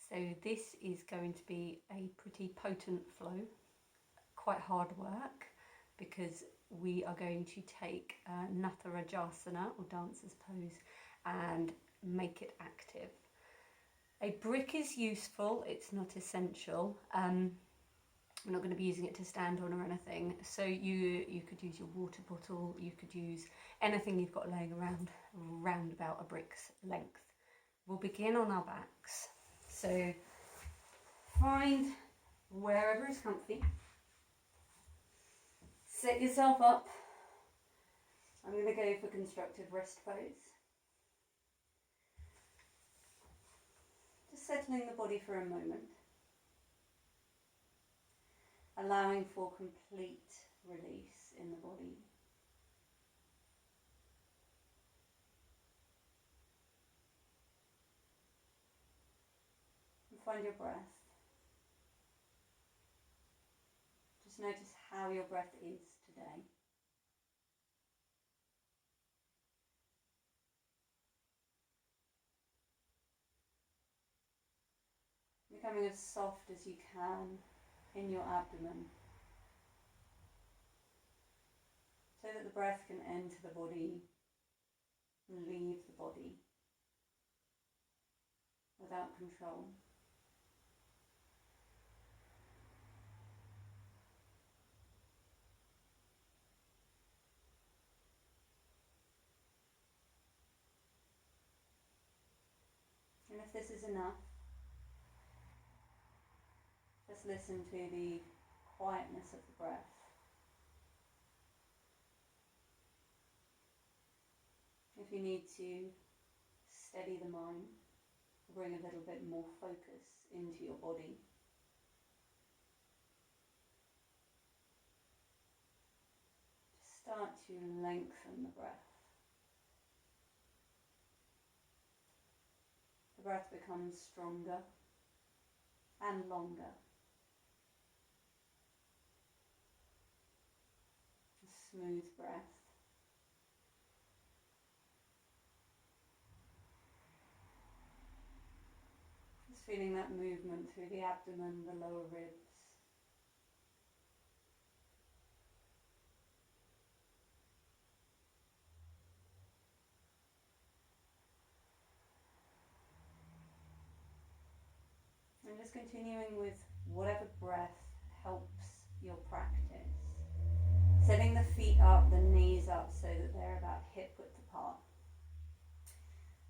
So this is going to be a pretty potent flow, quite hard work, because we are going to take Natharajasana, or dancer's pose, and make it active. A brick is useful, it's not essential. We're not going to be using it to stand on or anything, so you could use your water bottle, you could use anything you've got laying around about a brick's length. We'll begin on our backs, so find wherever is comfy, set yourself up. I'm going to go for constructive rest pose. Just settling the body for a moment, allowing for complete release in the body. And find your breath. Just notice how your breath is today. Becoming as soft as you can in your abdomen, so that the breath can enter the body and leave the body without control. And if this is enough, just listen to the quietness of the breath. If you need to steady the mind, bring a little bit more focus into your body, just start to lengthen the breath. The breath becomes stronger and longer. A smooth breath. Just feeling that movement through the abdomen, the lower ribs. And just continuing with whatever breath helps your practice. Setting the feet up, the knees up, so that they're about hip width apart.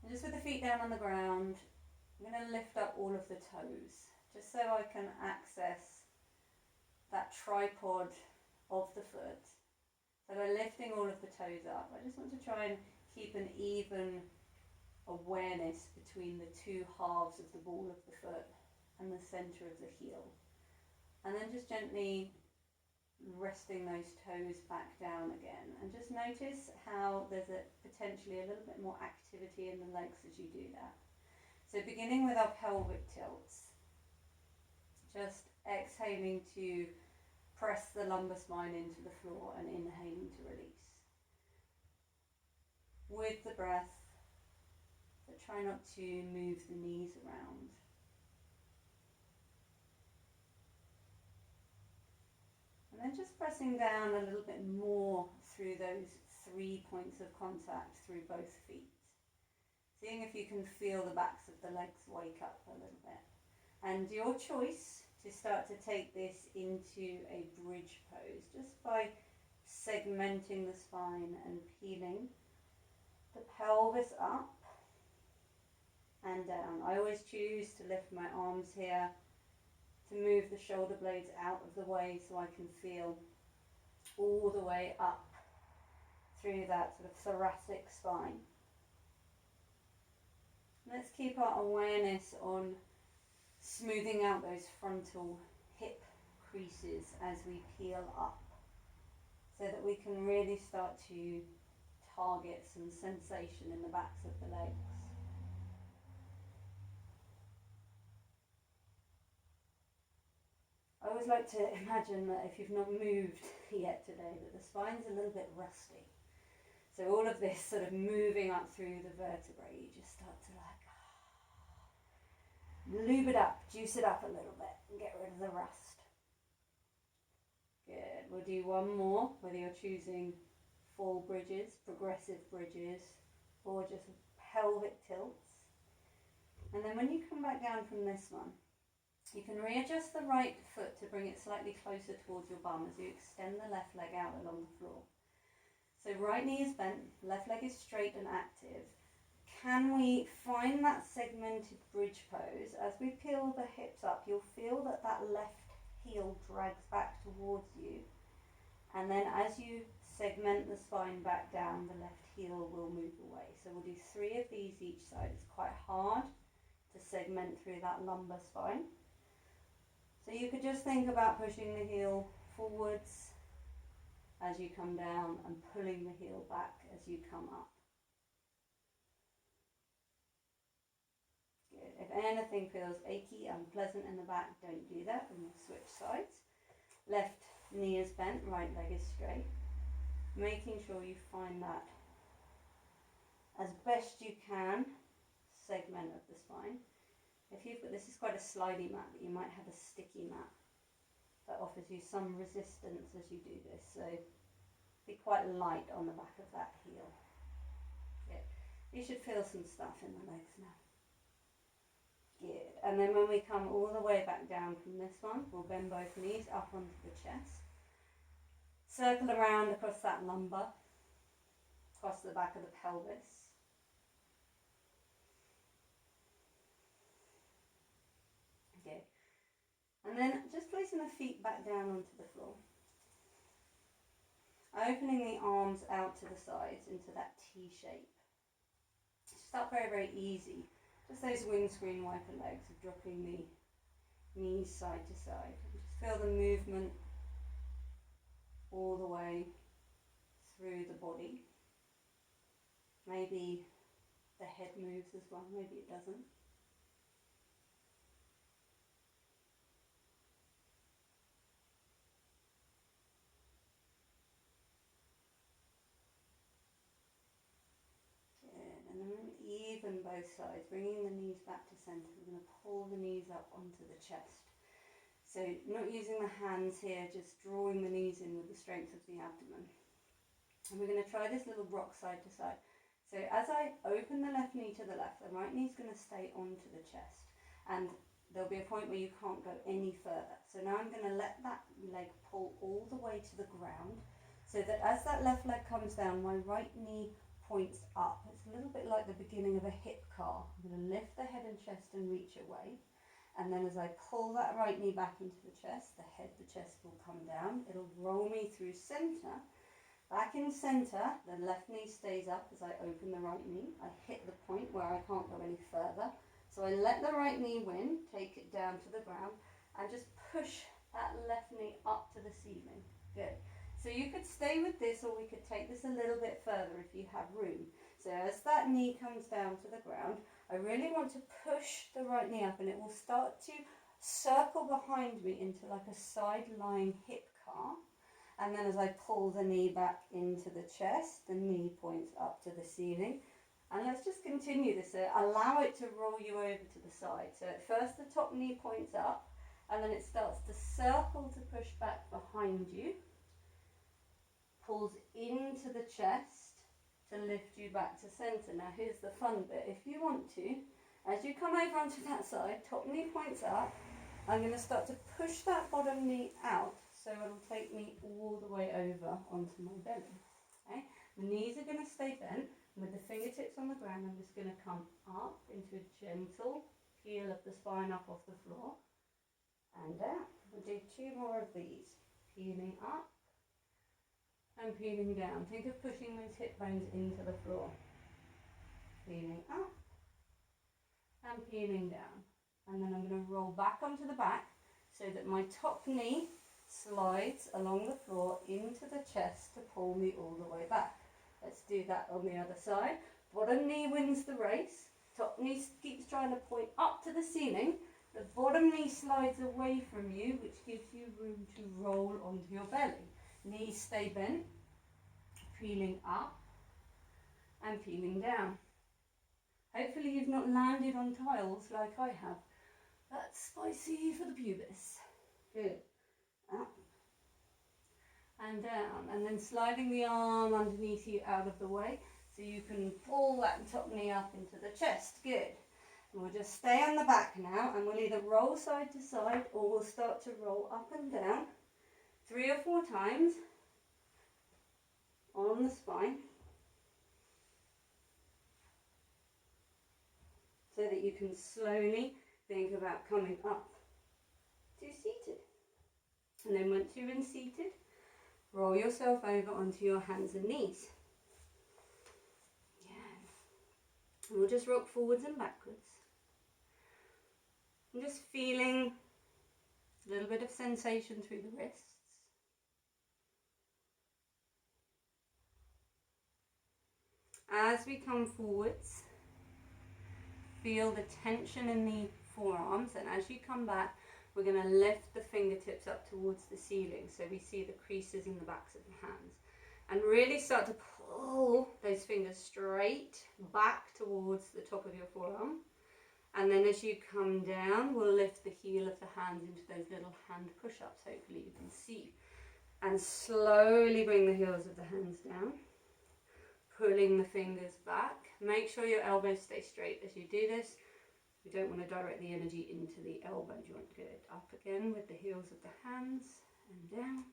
And just with the feet down on the ground, I'm going to lift up all of the toes, just so I can access that tripod of the foot. So by lifting all of the toes up, I just want to try and keep an even awareness between the two halves of the ball of the foot and the center of the heel. And then just gently resting those toes back down again, and just notice how there's potentially a little bit more activity in the legs as you do that. So beginning with our pelvic tilts, just exhaling to press the lumbar spine into the floor and inhaling to release. With the breath, but try not to move the knees around. And then just pressing down a little bit more through those 3 points of contact through both feet. Seeing if you can feel the backs of the legs wake up a little bit. And your choice to start to take this into a bridge pose, just by segmenting the spine and peeling the pelvis up and down. I always choose to lift my arms here, to move the shoulder blades out of the way so I can feel all the way up through that sort of thoracic spine. Let's keep our awareness on smoothing out those frontal hip creases as we peel up, so that we can really start to target some sensation in the backs of the legs. I always like to imagine that if you've not moved yet today, that the spine's a little bit rusty. So all of this sort of moving up through the vertebrae, you just start to Lube it up, juice it up a little bit and get rid of the rust. Good. We'll do one more, whether you're choosing full bridges, progressive bridges, or just pelvic tilts. And then when you come back down from this one, you can readjust the right foot to bring it slightly closer towards your bum as you extend the left leg out along the floor. So right knee is bent, left leg is straight and active. Can we find that segmented bridge pose? As we peel the hips up, you'll feel that that left heel drags back towards you. And then as you segment the spine back down, the left heel will move away. So we'll do 3 of these each side. It's quite hard to segment through that lumbar spine. So you could just think about pushing the heel forwards as you come down and pulling the heel back as you come up. Good. If anything feels achy, unpleasant in the back, don't do that, and we'll switch sides. Left knee is bent, right leg is straight. Making sure you find that as best you can segment of the spine. If you've got, this is quite a slidey mat, but you might have a sticky mat that offers you some resistance as you do this. So be quite light on the back of that heel. Good. You should feel some stuff in the legs now. Good. And then when we come all the way back down from this one, we'll bend both knees up onto the chest. Circle around across that lumbar, across the back of the pelvis. Okay. And then just placing the feet back down onto the floor. Opening the arms out to the sides into that T shape. Start very, very easy. Just those windscreen wiper legs of dropping the knees side to side. Just feel the movement all the way through the body. Maybe the head moves as well, maybe it doesn't. Even both sides, bringing the knees back to centre. We're going to pull the knees up onto the chest. So not using the hands here, just drawing the knees in with the strength of the abdomen. And we're going to try this little rock side to side. So as I open the left knee to the left, the right knee is going to stay onto the chest. And there'll be a point where you can't go any further. So now I'm going to let that leg pull all the way to the ground, so that as that left leg comes down, my right knee points up. It's a little bit like the beginning of a hip car. I'm going to lift the head and chest and reach away. And then as I pull that right knee back into the chest, the head, the chest will come down. It'll roll me through centre. Back in centre, the left knee stays up as I open the right knee. I hit the point where I can't go any further. So I let the right knee win, take it down to the ground, and just push that left knee up to the ceiling. Good. So you could stay with this, or we could take this a little bit further if you have room. So as that knee comes down to the ground, I really want to push the right knee up, and it will start to circle behind me into like a side-lying hip car. And then as I pull the knee back into the chest, the knee points up to the ceiling. And let's just continue this. So allow it to roll you over to the side. So at first the top knee points up, and then it starts to circle to push back behind you. Pulls into the chest to lift you back to centre. Now here's the fun bit. If you want to, as you come over onto that side, top knee points up, I'm going to start to push that bottom knee out, so it'll take me all the way over onto my belly. Okay? The knees are going to stay bent. With the fingertips on the ground, I'm just going to come up into a gentle peel of the spine up off the floor and down. We'll do 2 more of these. Peeling up and peeling down. Think of pushing those hip bones into the floor. Peeling up and peeling down. And then I'm going to roll back onto the back so that my top knee slides along the floor into the chest to pull me all the way back. Let's do that on the other side. Bottom knee wins the race. Top knee keeps trying to point up to the ceiling. The bottom knee slides away from you, which gives you room to roll onto your belly. Knees stay bent, peeling up and peeling down. Hopefully you've not landed on tiles like I have. That's spicy for the pubis. Good. Up and down, and then sliding the arm underneath you out of the way so you can pull that top knee up into the chest. Good. And we'll just stay on the back now, and we'll either roll side to side or we'll start to roll up and down 3 or 4 times on the spine so that you can slowly think about coming up to seated. And then once you're in seated, roll yourself over onto your hands and knees. Yeah. And we'll just rock forwards and backwards. I'm just feeling a little bit of sensation through the wrists. As we come forwards, feel the tension in the forearms, and as you come back, we're going to lift the fingertips up towards the ceiling so we see the creases in the backs of the hands. And really start to pull those fingers straight back towards the top of your forearm. And then as you come down, we'll lift the heel of the hands into those little hand push-ups, hopefully you can see. And slowly bring the heels of the hands down, pulling the fingers back. Make sure your elbows stay straight as you do this. We don't want to direct the energy into the elbow joint. Good. Up again with the heels of the hands and down.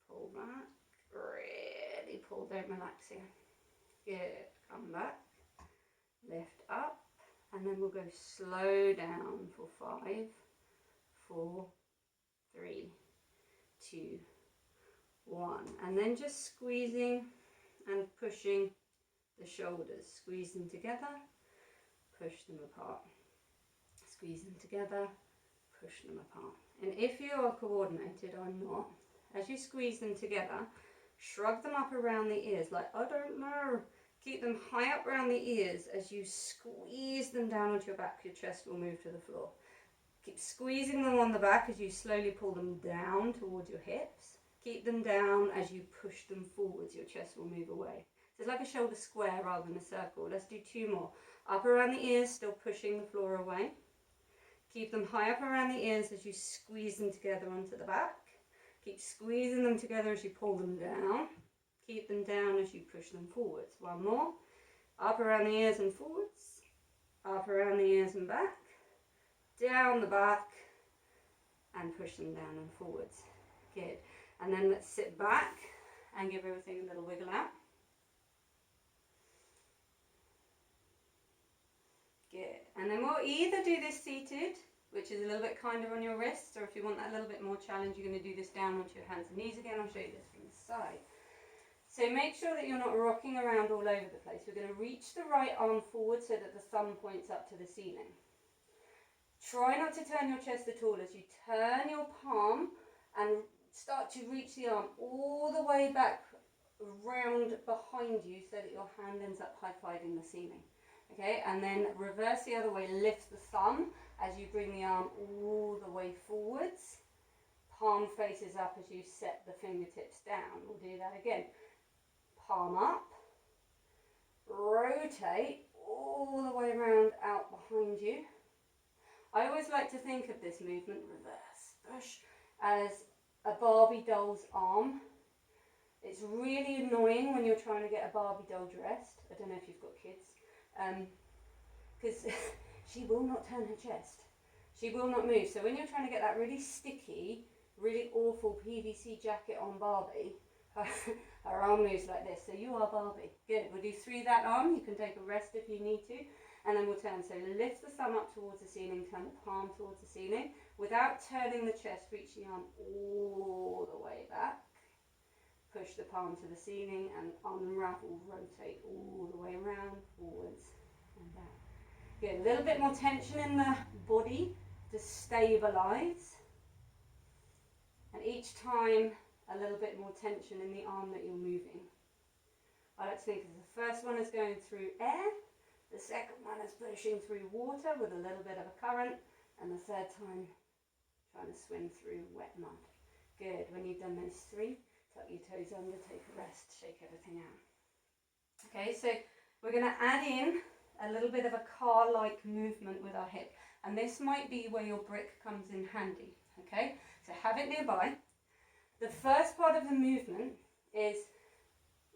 Pull back. Really pull, don't relax here. Good. Come back. Lift up. And then we'll go slow down for 5, 4, 3, 2, 1. And then just squeezing and pushing the shoulders. Squeeze them together. Push them apart. Squeeze them together, push them apart. And if you are coordinated, I'm not, as you squeeze them together, shrug them up around the ears like, I don't know. Keep them high up around the ears as you squeeze them down onto your back. Your chest will move to the floor. Keep squeezing them on the back as you slowly pull them down towards your hips. Keep them down as you push them forwards. Your chest will move away. So it's like a shoulder square rather than a circle. Let's do 2 more. Up around the ears, still pushing the floor away. Keep them high up around the ears as you squeeze them together onto the back. Keep squeezing them together as you pull them down. Keep them down as you push them forwards. 1 more. Up around the ears and forwards. Up around the ears and back. Down the back. And push them down and forwards. Good. And then let's sit back and give everything a little wiggle out. Good. And then we'll either do this seated, which is a little bit kinder on your wrists, or if you want that a little bit more challenge, you're going to do this down onto your hands and knees again. I'll show you this from the side. So make sure that you're not rocking around all over the place. We're going to reach the right arm forward so that the thumb points up to the ceiling. Try not to turn your chest at all as you turn your palm and start to reach the arm all the way back round behind you so that your hand ends up high-fiving the ceiling. Okay, and then reverse the other way, lift the thumb as you bring the arm all the way forwards. Palm faces up as you set the fingertips down. We'll do that again. Palm up, rotate all the way around out behind you. I always like to think of this movement, reverse, push, as a Barbie doll's arm. It's really annoying when you're trying to get a Barbie doll dressed. I don't know if you've got kids. Because she will not turn her chest. She will not move. So when you're trying to get that really sticky, really awful PVC jacket on Barbie, her arm moves like this. So you are Barbie. Good. We'll do 3 that arm. You can take a rest if you need to. And then we'll turn. So lift the thumb up towards the ceiling, turn the palm towards the ceiling. Without turning the chest, reach the arm all the way back. Push the palm to the ceiling and unravel, rotate all the way around, forwards and back. Good. A little bit more tension in the body to stabilise. And each time, a little bit more tension in the arm that you're moving. I like to think of the first one as going through air, the second one is pushing through water with a little bit of a current, and the third time trying to swim through wet mud. Good. When you've done those 3, tuck your toes under, take a rest, shake everything out. Okay, so we're going to add in a little bit of a car-like movement with our hip. And this might be where your brick comes in handy, okay? So have it nearby. The first part of the movement is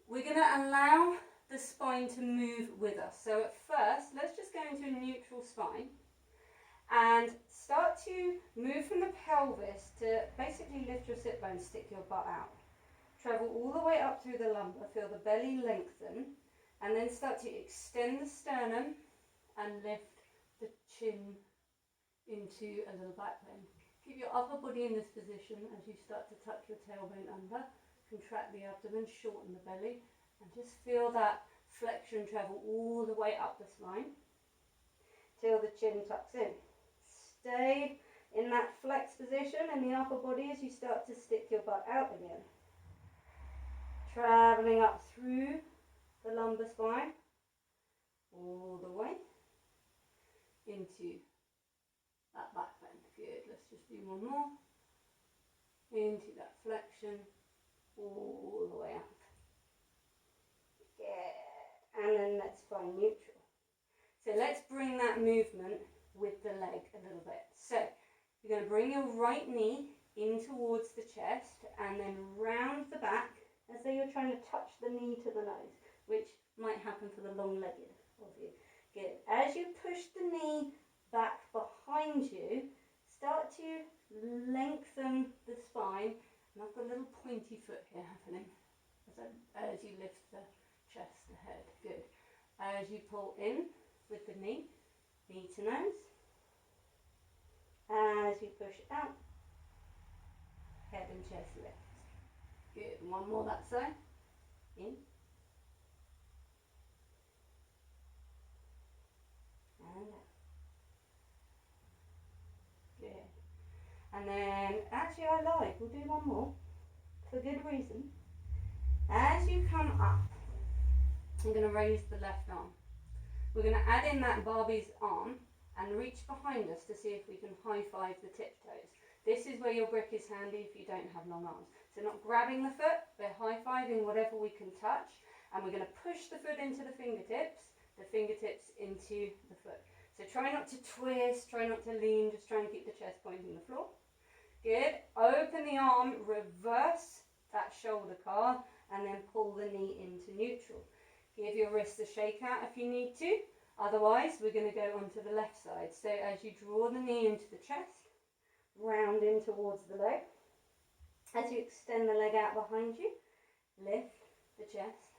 we're going to allow the spine to move with us. So at first, let's just go into a neutral spine and start to move from the pelvis to basically lift your sit bone, stick your butt out. Travel all the way up through the lumbar, feel the belly lengthen, and then start to extend the sternum and lift the chin into a little back bend. Keep your upper body in this position as you start to tuck your tailbone under, contract the abdomen, shorten the belly, and just feel that flexion travel all the way up the spine till the chin tucks in. Stay in that flex position in the upper body as you start to stick your butt out again. Traveling up through the lumbar spine, all the way into that back bend. Good, let's just do one more. Into that flexion, all the way up. Good, and then let's find neutral. So let's bring that movement with the leg a little bit. So you're going to bring your right knee in towards the chest and then round the back as though you're trying to touch the knee to the nose, which might happen for the long-legged of you. Good. As you push the knee back behind you, start to lengthen the spine. And I've got a little pointy foot here happening as you lift the chest ahead. Good. As you pull in with the knee to nose. As you push out, head and chest lift. Good. One more that side. In. And out. Good. And then, actually I lied, we'll do one more, for good reason. As you come up, I'm going to raise the left arm. We're going to add in that Barbie's arm and reach behind us to see if we can high five the tiptoes. This is where your brick is handy if you don't have long arms. So not grabbing the foot, we're high fiving whatever we can touch, and we're going to push the foot into the fingertips into the foot. So try not to twist, try not to lean, just try and keep the chest pointing the floor. Good. Open the arm, reverse that shoulder card, and then pull the knee into neutral. Give your wrist a shake out if you need to. Otherwise, we're going to go onto the left side. So as you draw the knee into the chest, round in towards the leg. As you extend the leg out behind you, lift the chest.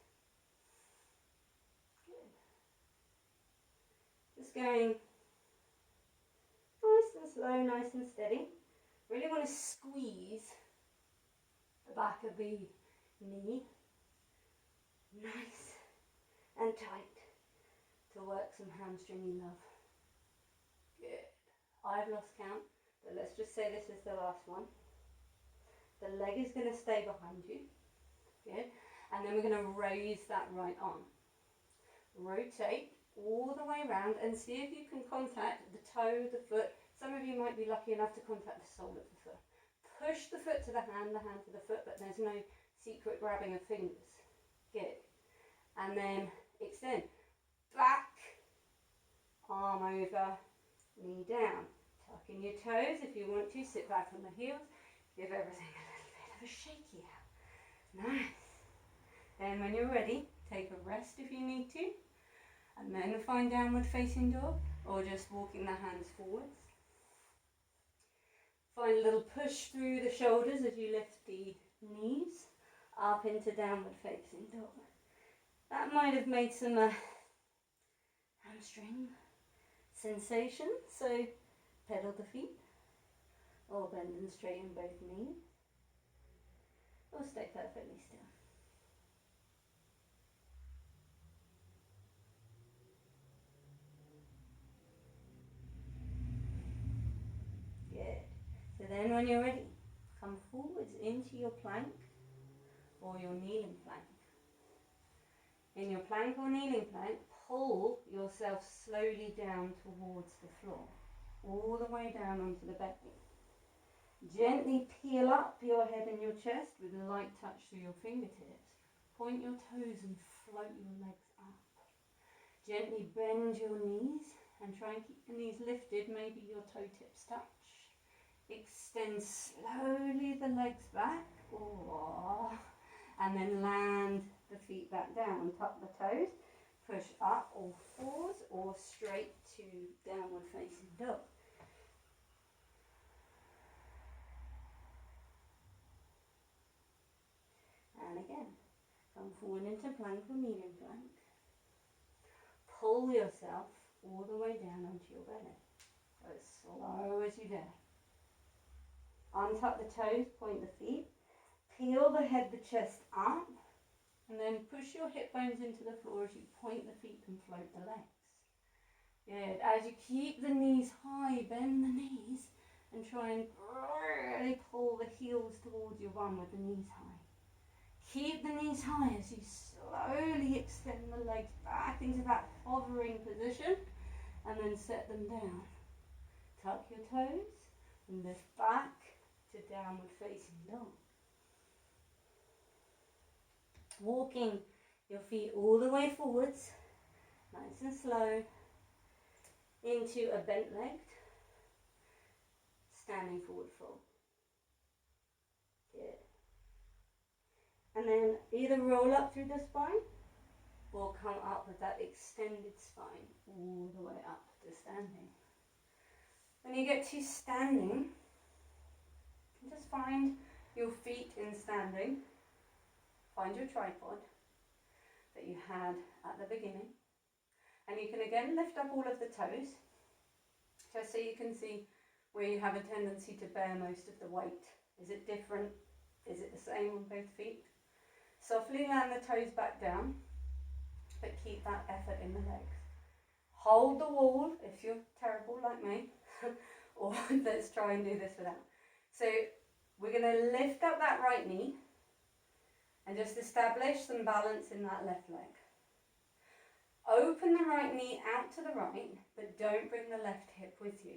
Good. Just going nice and slow, nice and steady. Really want to squeeze the back of the knee nice and tight to work some hamstring love. Good. I've lost count, but let's just say this is the last one. The leg is going to stay behind you. Good. And then we're going to raise that right arm. Rotate all the way around and see if you can contact the toe, the foot. Some of you might be lucky enough to contact the sole of the foot. Push the foot to the hand to the foot, but there's no secret grabbing of fingers. Good. And then extend. Back, arm over, knee down. Tuck in your toes if you want to. Sit back on the heels. Give everything a little bit of a shaky out. Nice. Then when you're ready, take a rest if you need to. And then find downward facing dog or just walking the hands forwards. Find a little push through the shoulders as you lift the knees up into downward facing dog. That might have made some hamstring sensation, so pedal the feet or bend and straighten both knees or stay perfectly still. Good. So then when you're ready, come forwards into your plank or your kneeling plank. In your plank or kneeling plank, pull yourself slowly down towards the floor, all the way down onto the belly. Gently peel up your head and your chest with a light touch through your fingertips. Point your toes and float your legs up. Gently bend your knees and try and keep the knees lifted, maybe your toe tips touch. Extend slowly the legs back, and then land the feet back down. Tuck the toes, push up or fours or straight to downward facing dog. And again, come forward into plank or medium plank. Pull yourself all the way down onto your belly. Go as slow as you dare. Untuck the toes, point the feet. Peel the head, the chest up. And then push your hip bones into the floor as you point the feet and float the legs. Good. As you keep the knees high, bend the knees and try and really pull the heels towards your bum with the knees high. Keep the knees high as you slowly extend the legs back into that hovering position and then set them down. Tuck your toes and lift back to downward facing dog. Walking your feet all the way forwards, nice and slow, into a bent legged, standing forward fold. Good. And then either roll up through the spine or come up with that extended spine all the way up to standing. When you get to standing, just find your feet in standing. Find your tripod that you had at the beginning. And you can again lift up all of the toes, just so you can see where you have a tendency to bear most of the weight. Is it different? Is it the same on both feet? Softly land the toes back down, but keep that effort in the legs. Hold the wall if you're terrible like me, or let's try and do this without. So we're going to lift up that right knee and just establish some balance in that left leg. Open the right knee out to the right, but don't bring the left hip with you.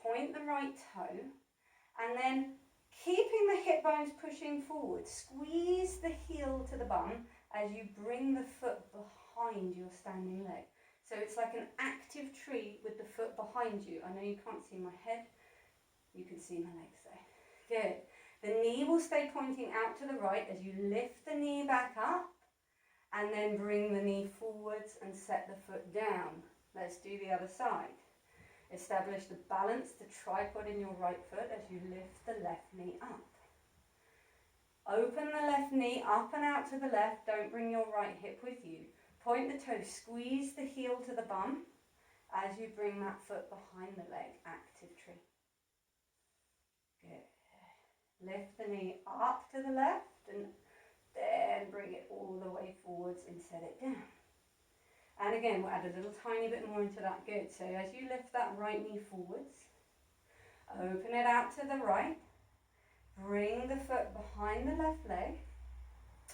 Point the right toe, and then keeping the hip bones pushing forward, squeeze the heel to the bum as you bring the foot behind your standing leg. So it's like an active tree with the foot behind you. I know you can't see my head, you can see my legs though. Good. The knee will stay pointing out to the right as you lift the knee back up and then bring the knee forwards and set the foot down. Let's do the other side. Establish the balance, the tripod in your right foot as you lift the left knee up. Open the left knee up and out to the left. Don't bring your right hip with you. Point the toe, squeeze the heel to the bum as you bring that foot behind the leg, active tree. Good. Lift the knee up to the left and then bring it all the way forwards and set it down. And again, we'll add a little tiny bit more into that. Good. So as you lift that right knee forwards, open it out to the right, bring the foot behind the left leg.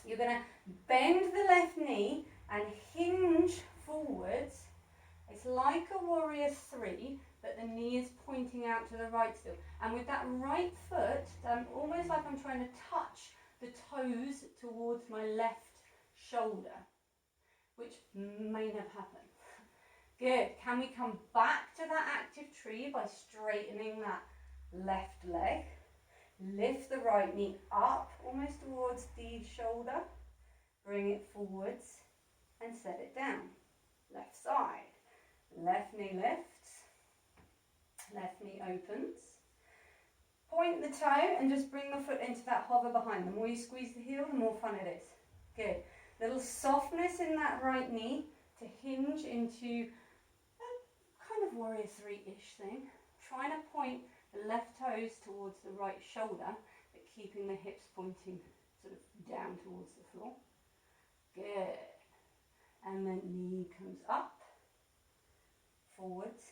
You're going to bend the left knee and hinge forwards. It's like a warrior three, but the knee is pointing out to the right still. And with that right foot, almost like I'm trying to touch the toes towards my left shoulder, which may have happened. Good. Can we come back to that active tree by straightening that left leg? Lift the right knee up, almost towards the shoulder. Bring it forwards and set it down. Left side. Left knee lifts. Left knee opens. Point the toe and just bring the foot into that hover behind. The more you squeeze the heel, the more fun it is. Good. Little softness in that right knee to hinge into a kind of warrior three-ish thing. Trying to point the left toes towards the right shoulder, but keeping the hips pointing sort of down towards the floor. Good. And then knee comes up, forwards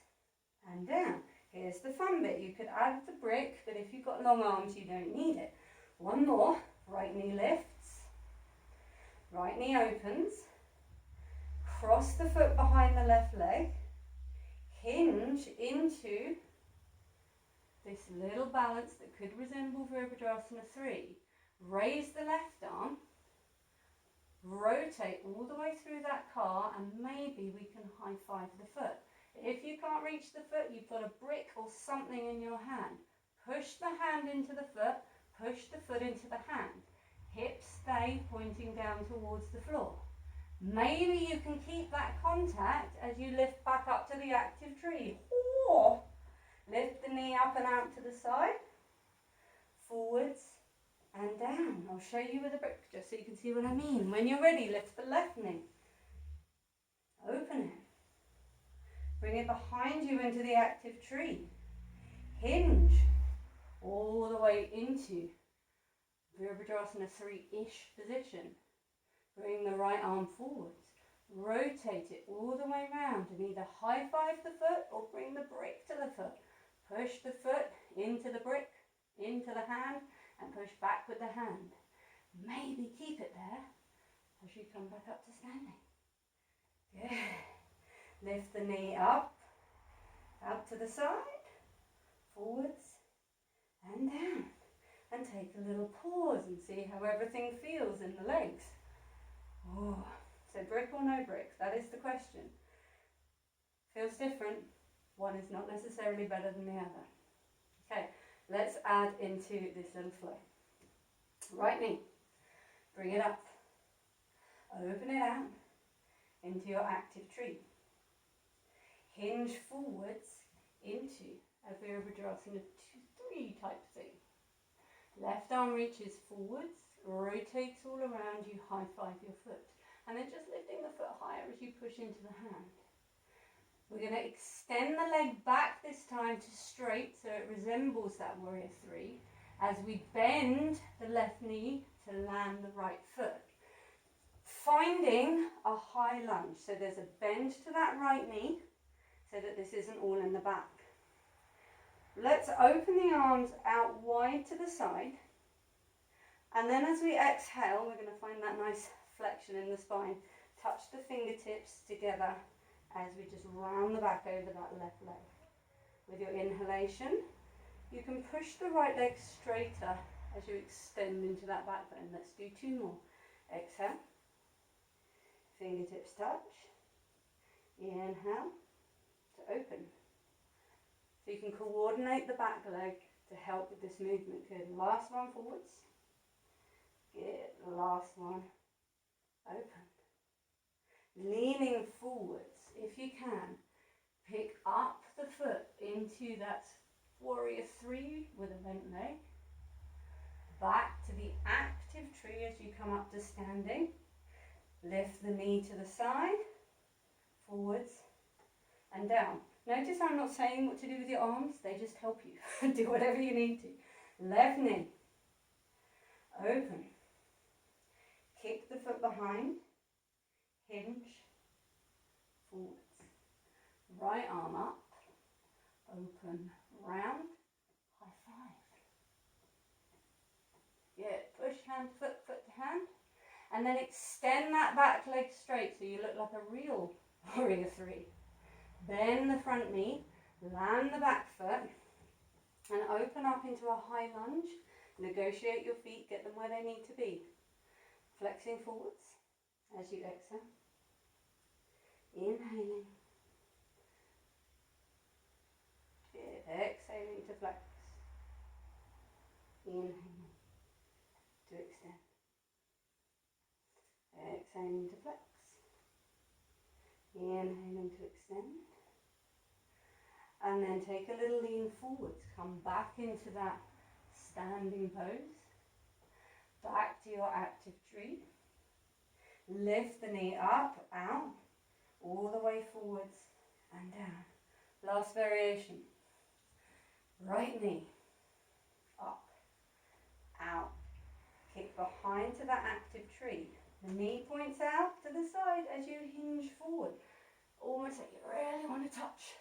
and down. Here's the fun bit. You could add the brick, but if you've got long arms, you don't need it. One more. Right knee lifts. Right knee opens. Cross the foot behind the left leg. Hinge into this little balance that could resemble Virabhadrasana 3. Raise the left arm. rotate all the way through that car, and maybe we can high five the foot. If you can't reach the foot, you've got a brick or something in your hand. Push the hand into the foot, push the foot into the hand. Hips stay pointing down towards the floor. Maybe you can keep that contact as you lift back up to the active tree. Or lift the knee up and out to the side, forwards and down. I'll show you with a brick just so you can see what I mean. When you're ready, lift the left knee. Open it. Bring it behind you into the active tree. Hinge all the way into Virabhadrasana 3-ish position. Bring the right arm forwards. Rotate it all the way around and either high five the foot or bring the brick to the foot. Push the foot into the brick, into the hand, and push back with the hand. Maybe keep it there as you come back up to standing. Good. Lift the knee up, out to the side, forwards and down. And take a little pause and see how everything feels in the legs. Oh, so brick or no brick? That is the question. Feels different. One is not necessarily better than the other. Okay, let's add into this little flow. Right knee, bring it up. Open it out into your active tree. Hinge forwards into a Virabhadrasana 3 type thing. Left arm reaches forwards, rotates all around you, high five your foot. And then just lifting the foot higher as you push into the hand. We're going to extend the leg back this time to straight so it resembles that warrior 3 as we bend the left knee to land the right foot. Finding a high lunge. So there's a bend to that right knee so that this isn't all in the back. Let's open the arms out wide to the side. And then as we exhale, we're going to find that nice flexion in the spine. Touch the fingertips together as we just round the back over that left leg. With your inhalation, you can push the right leg straighter as you extend into that back bend. Let's do 2 more. Exhale. Fingertips touch. Inhale to open. So you can coordinate the back leg to help with this movement. Good. Last one forwards. Good. Last one. Open. Leaning forwards, if you can. Pick up the foot into that warrior 3 with a bent leg. Back to the active tree as you come up to standing. Lift the knee to the side. Forwards and down. Notice I'm not saying what to do with your arms, they just help you. Do whatever you need to. Left knee. Open. Kick the foot behind. Hinge. Forwards. Right arm up. Open. Round. High five. Good. Push hand, foot, foot to hand. And then extend that back leg straight so you look like a real warrior 3. Bend the front knee, land the back foot, and open up into a high lunge. Negotiate your feet, get them where they need to be. Flexing forwards as you exhale. Inhaling. Good. Exhaling to flex. Inhaling to extend. Exhaling to flex. Inhaling to extend. And then take a little lean forwards. Come back into that standing pose. Back to your active tree. Lift the knee up, out, all the way forwards and down. Last variation. Right knee, up, out. Kick behind to that active tree. The knee points out to the side as you hinge forward. Almost like you really want to touch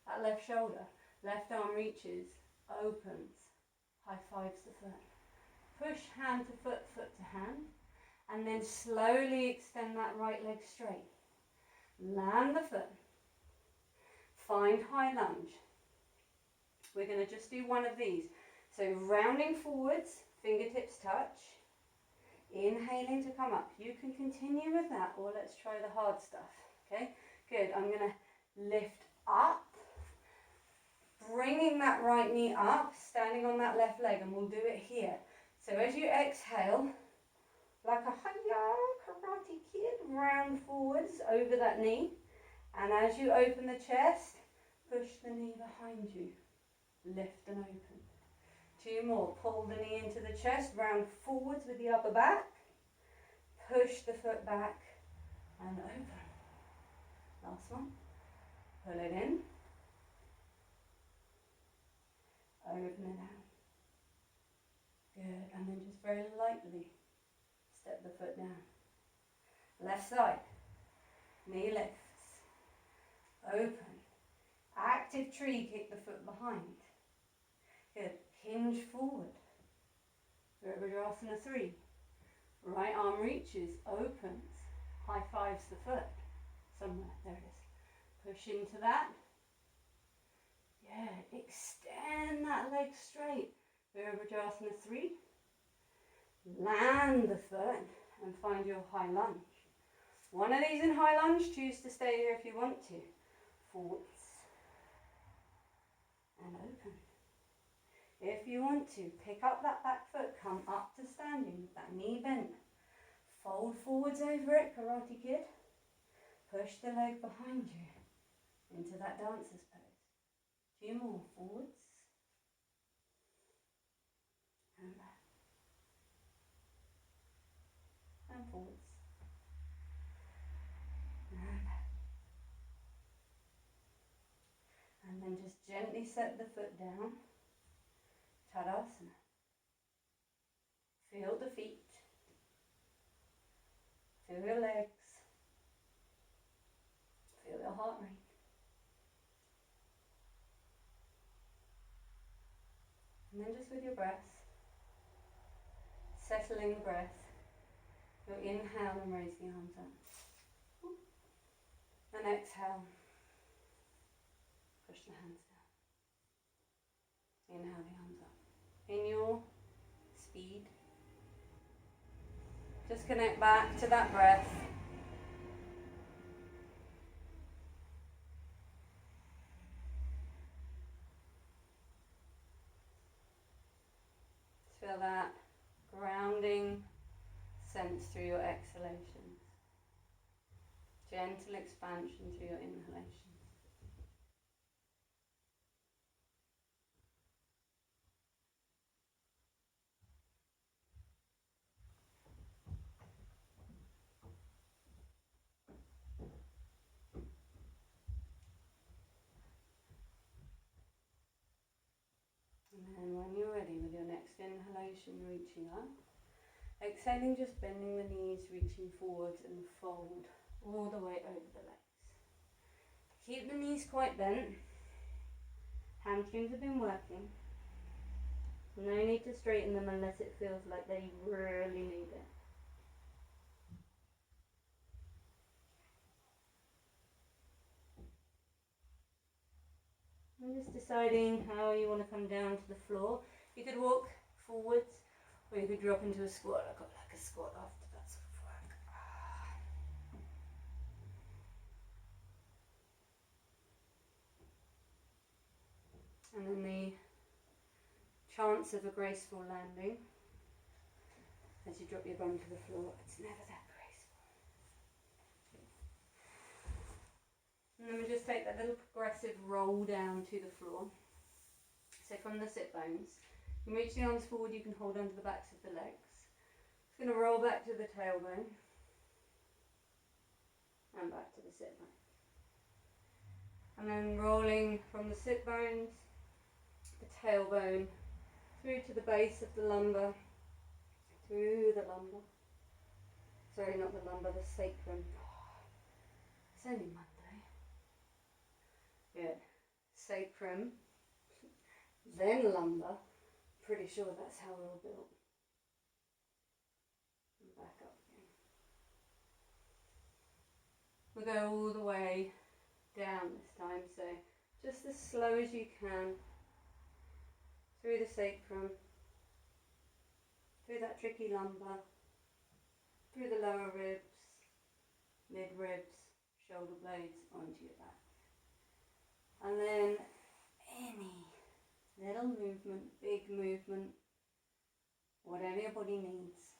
that left shoulder. Left arm reaches, opens, high fives the foot. Push hand to foot, foot to hand. And then slowly extend that right leg straight. Land the foot. Find high lunge. We're going to just do one of these. So rounding forwards, fingertips touch. Inhaling to come up. You can continue with that, or let's try the hard stuff. Okay, good. I'm going to lift up, bringing that right knee up, standing on that left leg, and we'll do it here. So as you exhale, like a hiya karate kid, round forwards over that knee. And as you open the chest, push the knee behind you. Lift and open. 2 more. Pull the knee into the chest, round forwards with the upper back. Push the foot back and open. Last one. Pull it in. Open it out. Good. And then just very lightly step the foot down. Left side. Knee lifts. Open. Active tree, kick the foot behind. Good. Hinge forward. Virabhadrasana 3. Right arm reaches, opens. High fives the foot. Somewhere. There it is. Push into that. Yeah. Extend that leg straight. Virabhadrasana 3. Land the foot and find your high lunge. One of these in high lunge. Choose to stay here if you want to. Forwards. And open. If you want to, pick up that back foot, come up to standing with that knee bent. Fold forwards over it, Karate Kid. Push the leg behind you into that dancer's pose. 2 more, forwards. And back. And forwards. And back. And then just gently set the foot down. Tadasana. Feel the feet. Feel your legs. Feel your heart rate. And then just with your breath, settling the breath, you'll inhale and raise the arms up. And exhale, push the hands down. Inhale the arms up. In your speed, just connect back to that breath. Feel that grounding sense through your exhalations. Gentle expansion through your inhalations. And when you're ready with your next inhalation, reaching up. Exhaling, just bending the knees, reaching forwards and fold all the way over the legs. Keep the knees quite bent. Hamstrings have been working. No need to straighten them unless it feels like they really need it. And just deciding how you want to come down to the floor. You could walk forwards, or you could drop into a squat. I got like a squat after that sort of work. And then the chance of a graceful landing as you drop your bum to the floor. It's never that graceful. And then we just take that little progressive roll down to the floor. So from the sit bones, you reach the arms forward, you can hold onto the backs of the legs. It's going to roll back to the tailbone and back to the sit bone. And then rolling from the sit bones, the tailbone, through to the base of the lumbar, through the lumbar. Sorry, not the lumbar, the sacrum. It's only Monday. Good. Sacrum, then lumbar. Pretty sure that's how we're all built. And back up again. We'll go all the way down this time, so just as slow as you can, through the sacrum, through that tricky lumbar, through the lower ribs, mid ribs, shoulder blades onto your back. And then any little movement, big movement, whatever your body needs.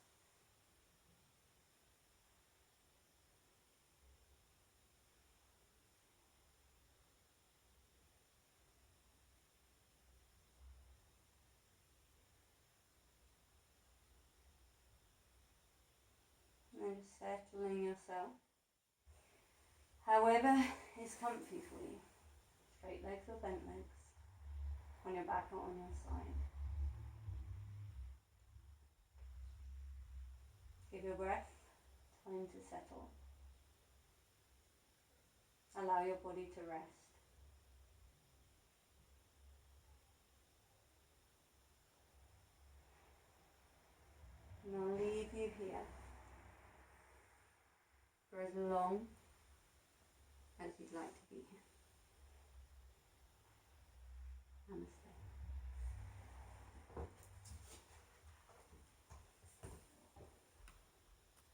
And settling yourself. However is comfy for you. Straight legs or bent legs. On your back or on your side. Give your breath time to settle. Allow your body to rest. And I'll leave you here for as long as you'd like to be here.